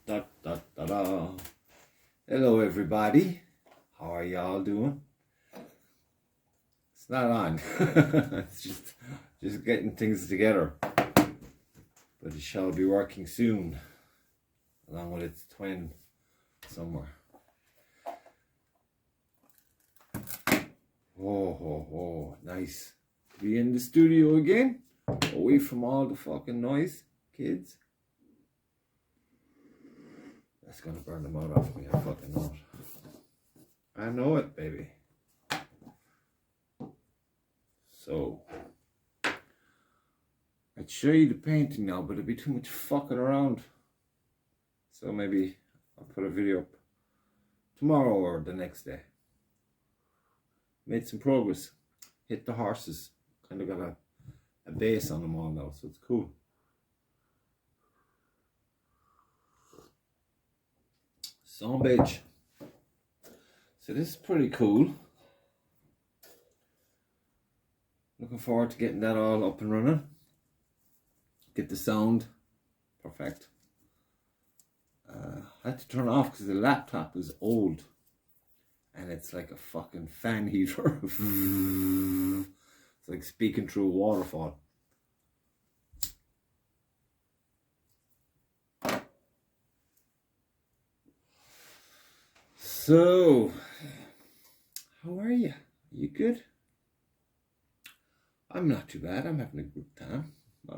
Da, da, da, da. Hello, everybody. How are y'all doing? It's not on. It's just getting things together. But it shall be working soon, along with its twin somewhere. Oh, nice to be in the studio again, away from all the fucking noise, kids. That's gonna burn them out off me, I fucking know it. I know it, baby. So, I'd show you the painting now, but it'd be too much fucking around. So maybe I'll put a video up tomorrow or the next day. Made some progress. Hit the horses. Kind of got a base on them all now, so it's cool. Some beige. So this is pretty cool. Looking forward to getting that all up and running. Get the sound perfect. I had to turn it off because the laptop is old and it's like a fucking fan heater. It's like speaking through a waterfall. So, how are you? You good? I'm not too bad. I'm having a good time.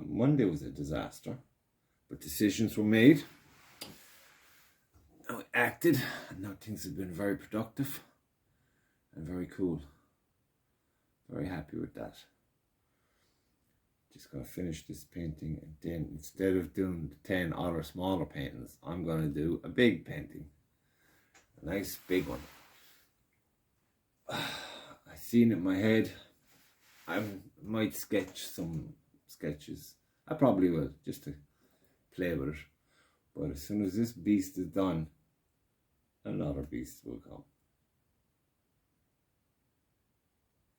Monday was a disaster, but decisions were made. I acted, and now things have been very productive and very cool. Very happy with that. Just gonna finish this painting, and then instead of doing the 10 other smaller paintings, I'm gonna do a big painting. A nice big one. I seen it in my head. I might sketch some sketches. I probably will, just to play with it. But as soon as this beast is done, another beast will come.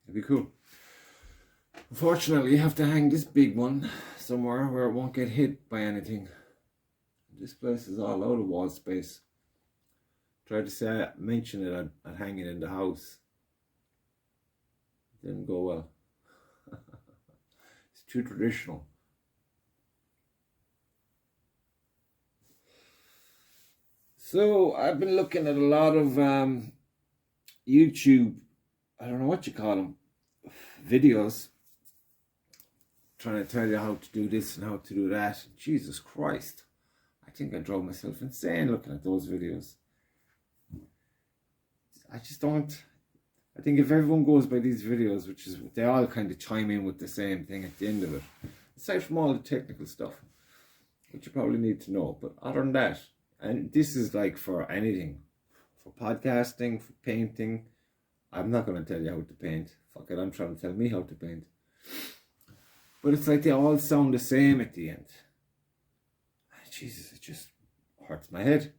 It'd be cool. Unfortunately, you have to hang this big one somewhere where it won't get hit by anything. This place is all out of wall space. Tried to mention it, I'd hang it in the house. Didn't go well. It's too traditional. So I've been looking at a lot of YouTube, I don't know what you call them, videos, trying to tell you how to do this and how to do that. Jesus Christ. I think I drove myself insane looking at those videos. I just don't. I think if everyone goes by these videos, which is, they all kind of chime in with the same thing at the end of it, aside from all the technical stuff, which you probably need to know, but other than that, and this is like for anything, for podcasting, for painting. I'm not going to tell you how to paint. Fuck it, I'm trying to tell me how to paint. But it's like they all sound the same at the end. Jesus, it just hurts my head.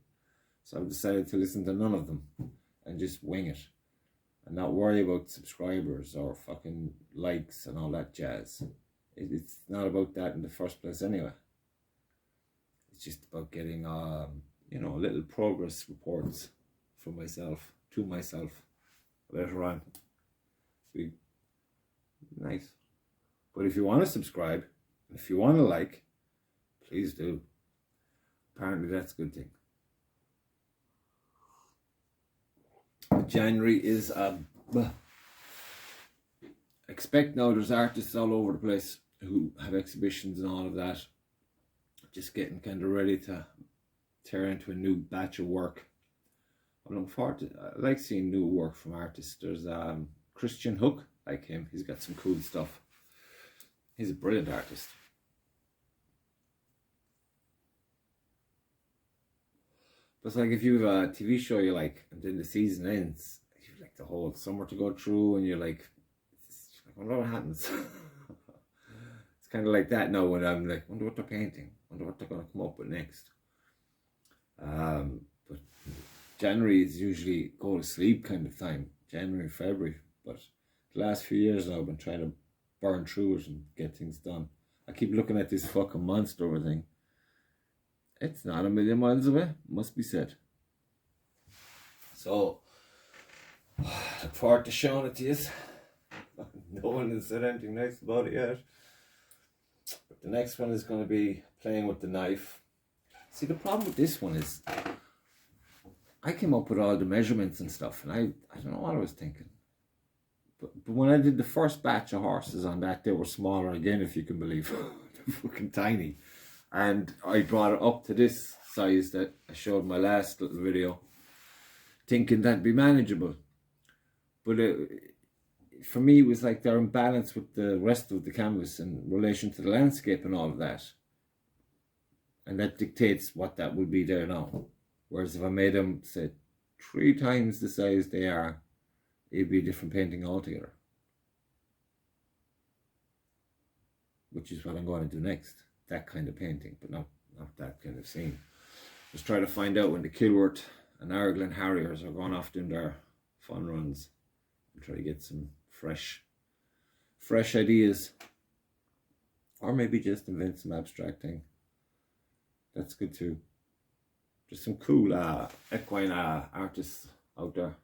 So I've decided to listen to none of them and just wing it. And not worry about subscribers or fucking likes and all that jazz. It's not about that in the first place anyway. It's just about getting, little progress reports from myself, to myself, later on. Be nice. But if you want to subscribe, if you want to like, please do. Apparently that's a good thing. January is expect now there's artists all over the place who have exhibitions and all of that, just getting kind of ready to tear into a new batch of work. I'm looking forward to, I like seeing new work from artists. There's Christian Hook, like him, he's got some cool stuff. He's a brilliant artist. But it's like if you have a TV show you like, and then the season ends, you've like the whole summer to go through, and you're like, I wonder what happens. It's kind of like that now when I'm like, wonder what they're painting, wonder what they're going to come up with next. But January is usually go to sleep kind of time, January, February. But the last few years now I've been trying to burn through it and get things done. I keep looking at this fucking monster thing. It's not a million miles away, must be said. So, look forward to showing it to you. No one has said anything nice about it yet. But the next one is going to be playing with the knife. See, the problem with this one is I came up with all the measurements and stuff, and I don't know what I was thinking. But when I did the first batch of horses on that, they were smaller again, if you can believe. They're fucking tiny. And I brought it up to this size that I showed my last little video, thinking that'd be manageable. But for me, it was like they're in balance with the rest of the canvas in relation to the landscape and all of that. And that dictates what that will be there now. Whereas if I made them, say, 3 times the size they are, it'd be a different painting altogether. Which is what I'm going to do next. That kind of painting, but not that kind of scene. Just try to find out when the Kilworth and Argyllen Harriers are going off doing their fun runs. And try to get some fresh ideas. Or maybe just invent some abstract thing. That's good too. Just some cool equine artists out there.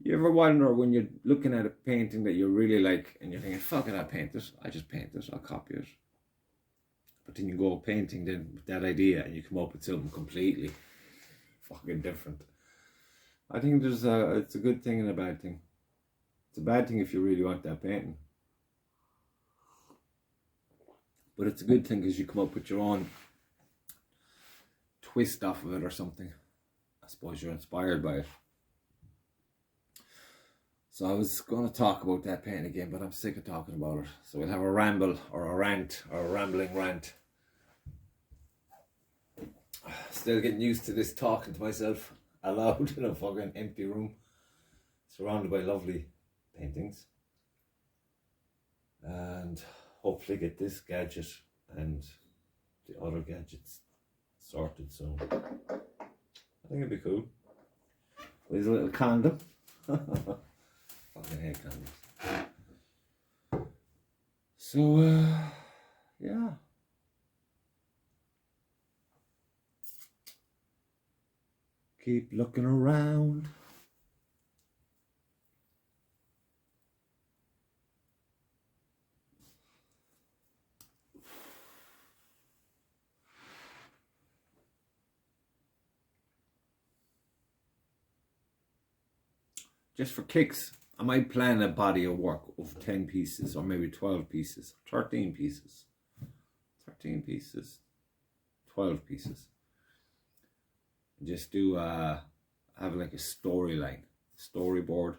You ever wonder when you're looking at a painting that you really like and you're thinking, fuck it, I'll paint this. I just paint this, I'll copy it. But then you go painting then with that idea and you come up with something completely fucking different. I think it's a good thing and a bad thing. It's a bad thing if you really want that painting. But it's a good thing because you come up with your own twist off of it or something. I suppose you're inspired by it. So I was going to talk about that painting again, but I'm sick of talking about it. So we'll have a ramble or a rant or a rambling rant. Still getting used to this talking to myself aloud in a fucking empty room, surrounded by lovely paintings. And hopefully get this gadget and the other gadgets sorted soon. I think it'd be cool. There's a little condom. Fucking hate condoms. So, yeah. Keep looking around. Just for kicks, I might plan a body of work of 10 pieces or maybe 12 pieces, 13 pieces, 13 pieces, 12 pieces. And just do, have like a storyline, storyboard,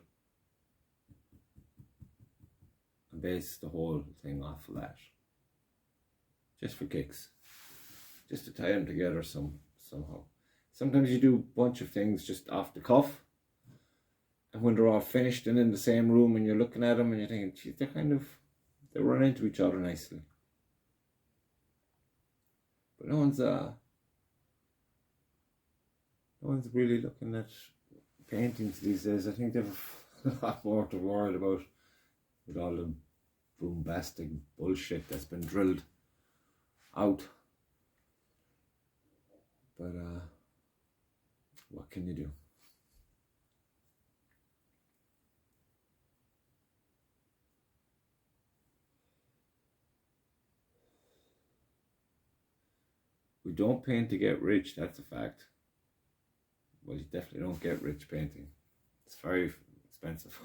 and base the whole thing off of that. Just for kicks. Just to tie them together somehow. Sometimes you do a bunch of things just off the cuff. And when they're all finished and in the same room and you're looking at them and you're thinking, geez, they run into each other nicely. But no one's really looking at paintings these days. I think they've a lot more to worry about with all the bombastic bullshit that's been drilled out. But what can you do? We don't paint to get rich, that's a fact. Well, you definitely don't get rich painting. It's very expensive.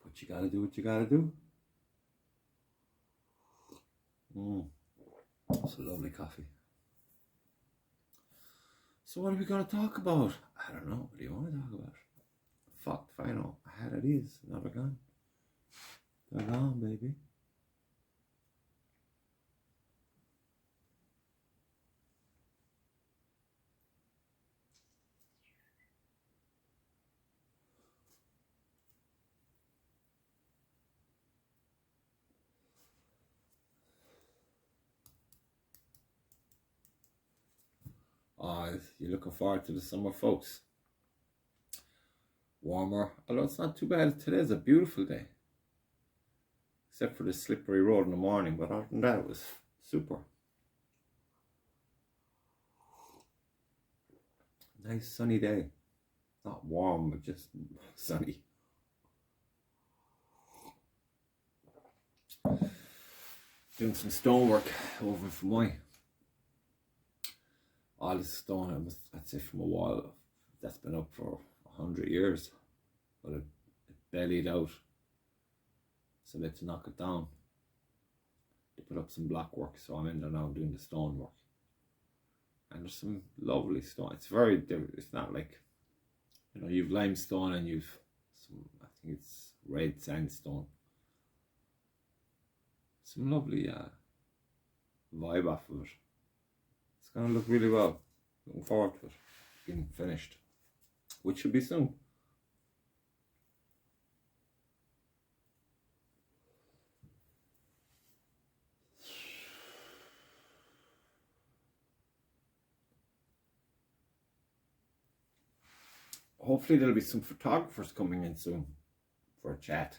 But you gotta do what you gotta do. It's a lovely coffee. So what are we gonna talk about? I don't know. What do you want to talk about? Fuck if I know. I had ideas. Now they're gone. They're gone, baby. Oh, you're looking forward to the summer, folks. warmer. Although it's not too bad. Today's a beautiful day. Except for the slippery road in the morning. But other than that, it was super. Nice sunny day. Not warm, but just sunny. Doing some stonework over from my. All this stone, I'd say from a wall that's been up for 100 years. But it bellied out. So they had to knock it down. They put up some block work, so I'm in there now doing the stone work. And there's some lovely stone. It's very different. It's not like, you know, you've limestone and you've some, I think it's red sandstone. Some lovely vibe off of it. It's going to look really well. Looking forward to it being finished, which should be soon. Hopefully there'll be some photographers coming in soon for a chat.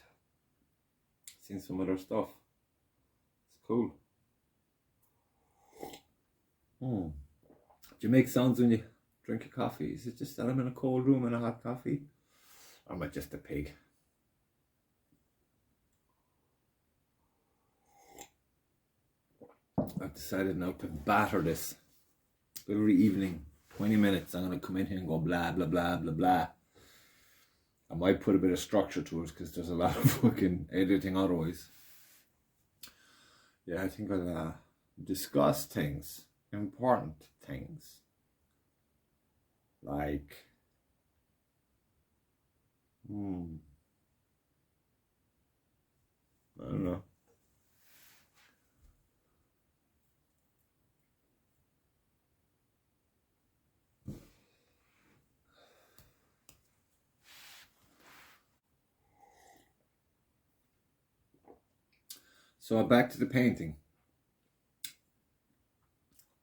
Seen some other stuff. It's cool. Do you make sounds when you drink a coffee? Is it just that I'm in a cold room and a hot coffee? Or am I just a pig? I've decided now to batter this every evening. 20 minutes, I'm going to come in here and go blah, blah, blah, blah, blah. I might put a bit of structure to it because there's a lot of fucking editing otherwise. Yeah, I think I'll discuss things, important things. Like, I don't know. So back to the painting.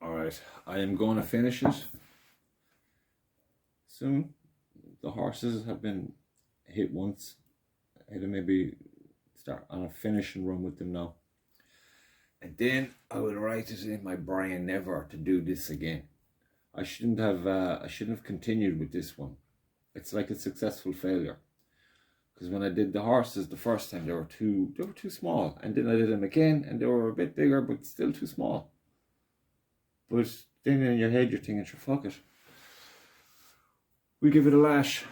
Alright, I am going to finish it soon. The horses have been hit once. I had to maybe start on a finishing run with them now. And then I will write it in my brain never to do this again. I shouldn't have continued with this one. It's like a successful failure. Because when I did the horses the first time, they were too small. And then I did them again, and they were a bit bigger, but still too small. But then in your head, you're thinking, sure, fuck it. We give it a lash.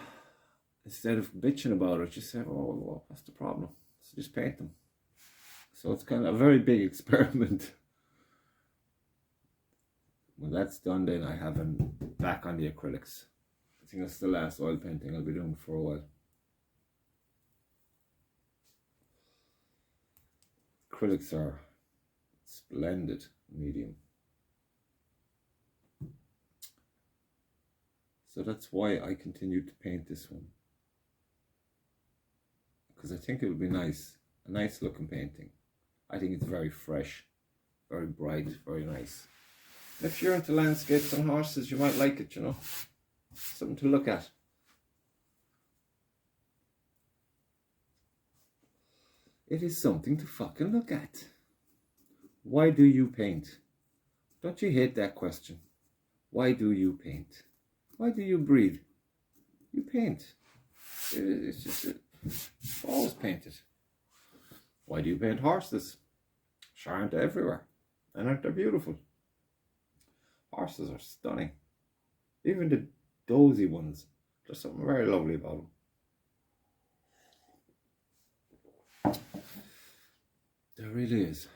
Instead of bitching about it, just say, oh, well, what's the problem? So just paint them. So it's kind of a very big experiment. When that's done, then I have them back on the acrylics. I think that's the last oil painting I'll be doing for a while. Acrylics are splendid medium. So that's why I continued to paint this one. Because I think it would be nice. A nice looking painting. I think it's very fresh, very bright, very nice. If you're into landscapes and horses, you might like it, you know. Something to look at. It is something to fucking look at. Why do you paint? Don't you hate that question? Why do you paint? Why do you breathe? You paint. It's just always painted. Why do you paint horses? Sure, aren't they everywhere? And aren't they beautiful? Horses are stunning. Even the dozy ones. There's something very lovely about them. There really is.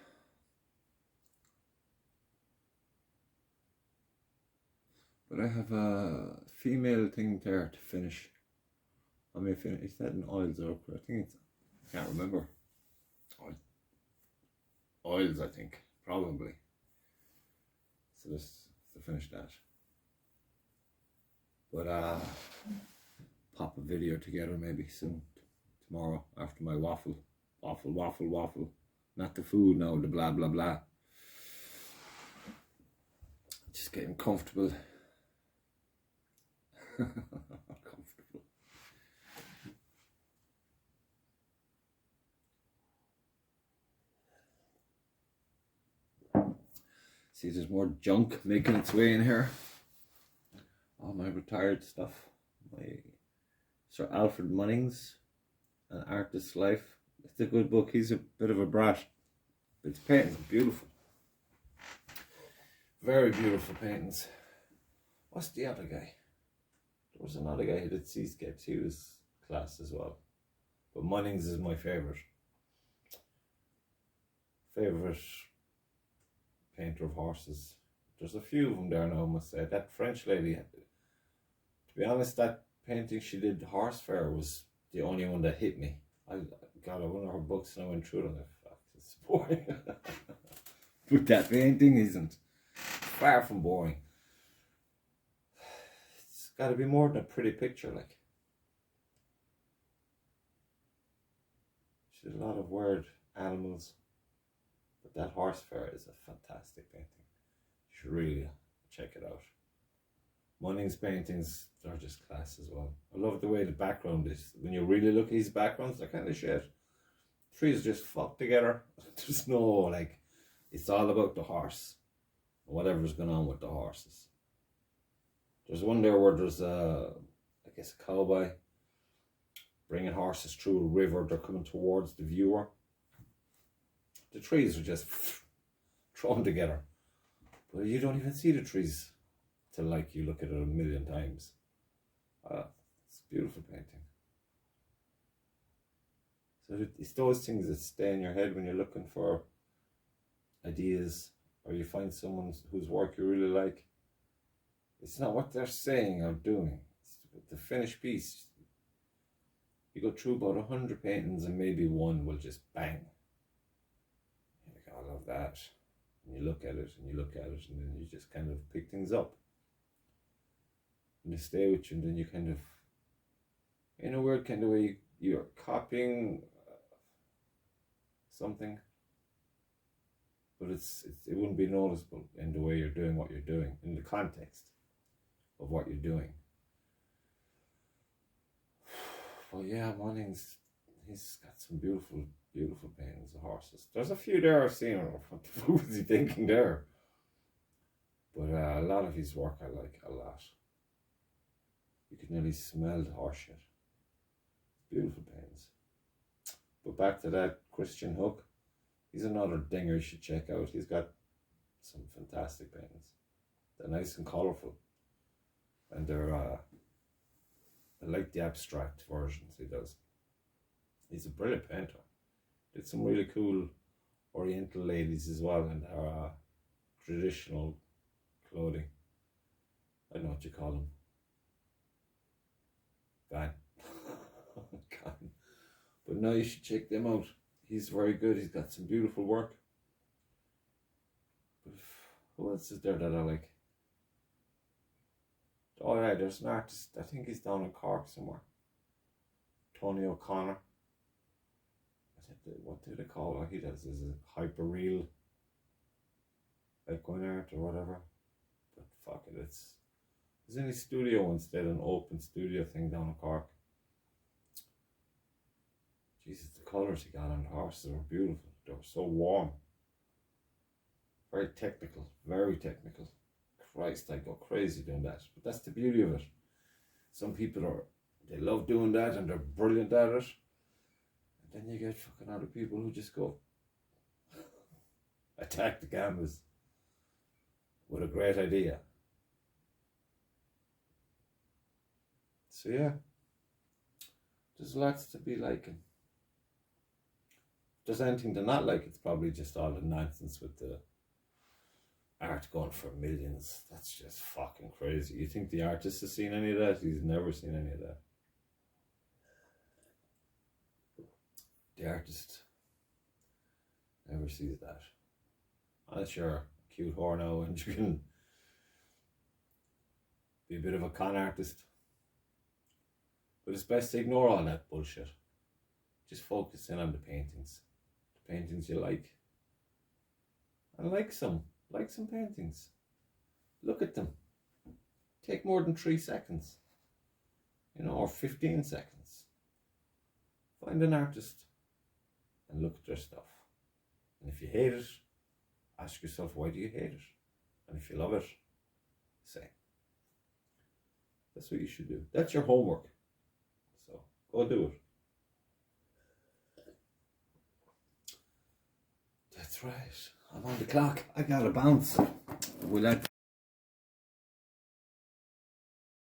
But I have a female thing there to finish. I may finish. Is that in oils or I think it's, I can't remember. Oils, I think, probably. So let's to finish that. But pop a video together maybe soon, tomorrow after my waffle. Not the food now, the blah blah blah. Just getting comfortable. Comfortable. See, there's more junk making its way in here. All my retired stuff. My Sir Alfred Munnings, An Artist's Life. It's a good book. He's a bit of a brat. But his paintings are beautiful. Very beautiful paintings. What's the other guy? There was another guy who did seascapes. He was class as well. But Munnings is my favourite. Favourite painter of horses. There's a few of them there now, I must say. That French lady, to be honest, that painting she did, Horse Fair, was the only one that hit me. I got one of her books and I went through it and I thought, it's boring. But that painting isn't. Far from boring. It's got to be more than a pretty picture, like. She did a lot of weird animals. But that Horse Fair is a fantastic painting. You should really check it out. Munnings' paintings, they're just class as well. I love the way the background is. When you really look at his backgrounds, they're kind of shit. Trees are just fucked together. There's no, like, it's all about the horse. Whatever's going on with the horses. There's one there where there's I guess a cowboy bringing horses through a river. They're coming towards the viewer. The trees are just thrown together. But you don't even see the trees till like you look at it a million times. It's a beautiful painting. So it's those things that stay in your head when you're looking for ideas, or you find someone whose work you really like. It's not what they're saying or doing. It's the finished piece. You go through about 100 paintings and maybe one will just bang. You're like, oh, I love that. And you look at it and you look at it and then you just kind of pick things up. And they stay with you and then you kind of, in a weird kind of way, you're copying something. But it wouldn't be noticeable in the way you're doing what you're doing, in the context of what you're doing. Well, yeah, Munnings, he's got some beautiful, beautiful paintings of horses. There's a few there I've seen. What the fuck was he thinking there? But a lot of his work I like a lot. You can nearly smell the horse shit. Beautiful paintings. But back to that Christian Hook. He's another dinger you should check out. He's got some fantastic paintings. They're nice and colourful. And they're, I like the abstract versions he does. He's a brilliant painter. Did some really cool Oriental ladies as well in their traditional clothing. I don't know what you call them. Gan. But no, you should check them out. He's very good. He's got some beautiful work. But who else is there that I like? Oh yeah, there's an artist. I think he's down in Cork somewhere. Tony O'Connor. What do they call what he does? Is it hyper real icon art or whatever? But fuck it, it's in his studio instead, an open studio thing down in Cork. Jesus, the colours he got on the horses were beautiful. They were so warm. Very technical, very technical. Christ, I go crazy doing that. But that's the beauty of it. Some people they love doing that and they're brilliant at it. And then you get fucking other people who just go attack the canvas with a great idea. So yeah, there's lots to be liking. If there's anything to not like, it's probably just all the nonsense with the art going for millions. That's just fucking crazy. You think the artist has seen any of that? He's never seen any of that. The artist never sees that. Unless you're a cute whore now and you can be a bit of a con artist. But it's best to ignore all that bullshit. Just focus in on the paintings. The paintings you like. And like some paintings. Look at them. Take more than 3 seconds. Or 15 seconds. Find an artist and look at their stuff. And if you hate it, ask yourself, why do you hate it? And if you love it, say. That's what you should do. That's your homework. So go do it. That's right. I'm on the clock. I gotta bounce. Will I?